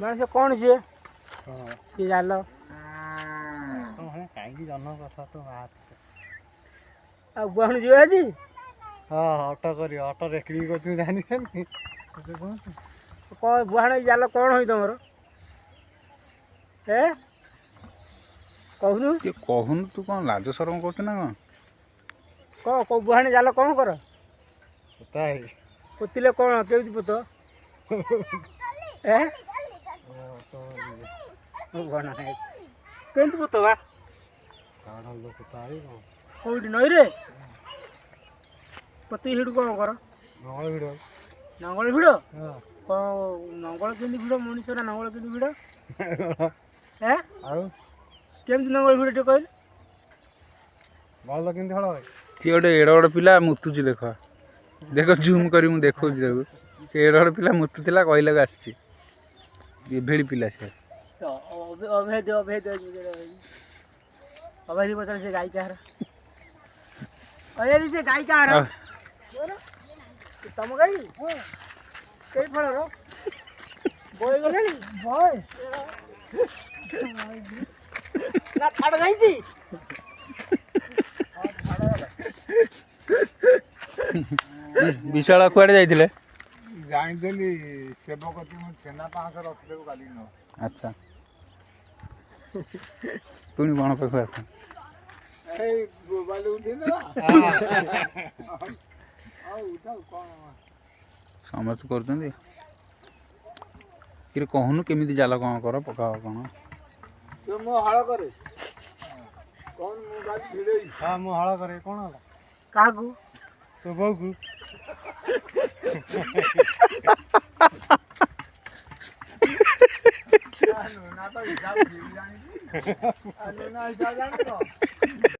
ମାନେ ସେ କ'ଣ ସିଏ ସିଏ ଜାଲ କାହିଁକି ଜହ୍ନ କଥା ତ ଆଉ ବୁହାଣୁ ଯିବେ ଆଜି? ହଁ ଅଟୋ କରିବ ଅଟୋ ରେକର୍ଡିଂ କରୁଛୁ ଜାଣିଛନ୍ତି କ'ଣ ବୁହାଣ ଜାଲ କ'ଣ ହୋଇ ତମର କହୁନୁ କହୁନୁ ତୁ କ'ଣ ଲାଜ ସରମ କରୁଛୁ ନା କ'ଣ କ'ଣ ବୁହାଣୀ ଜାଲ କ'ଣ କର ପୋତିଲେ କ'ଣ କେମିତି ପୋତ କେମିତି ପୋତ ବା କୋଉଠି ନଈରେ ପୋତି ସେଠୁ କ'ଣ କର ନଙ୍ଗଳ ଭିଡ଼ କ'ଣ ନଙ୍ଗଳ କେମିତି ଭିଡ଼ ମଣିଷ ନା ନଙ୍ଗଳ କେମିତି ଭିଡ଼ ଆଉ କେମିତି ନଙ୍ଗଳ ଭିଡ଼ ଟିକେ କହିଲେ ଭଲ କେମିତି ହଳ କିଏ ଗୋଟେ ଏଡ଼ ବଡ଼ ପିଲା ମୁତୁଛି ଦେଖ ଦେଖ ଜୁମ୍ କରି ମୁଁ ଦେଖାଉଛି ତାକୁ ସେ ଏଡ଼ ବଡ଼ ପିଲା ମୁତୁଥିଲା କହିଲାକୁ ଆସିଛି ଏଭଳି ପିଲା ସେ ଅଭେଦ ପଚାର ସେ ଗାଈ କାହାର ସେ ଗାଈ କାହାର ତମ ଗାଈ କେଇ ଫଳର ବୟ ଗଲେଣି ବୟ ନା ଛାଡ଼ ଯାଇଛି ବିଶାଳ କୁଆଡ଼େ ଯାଇଥିଲେ ଜାଣିଥିଲି ସେବକ ଛେନା ପାଞ୍ଚ ରଖିଦେବୁ କାଲି ନ ଆଚ୍ଛା ପୁଣି କ'ଣ ପାଖକୁ ଆସ ସମସ୍ତେ କରୁଛନ୍ତି କିରେ କହୁନୁ କେମିତି ଜାଲ କ'ଣ କର ପକାଅ କ'ଣ ମୁଁ ହଳ କରେ ହଁ ମୁଁ ହଳ କରେ କ'ଣ ହେଲା କାହାକୁ ତୋ ବୋଉକୁ ନା ତ ହିସାବ ଜାଣିଛି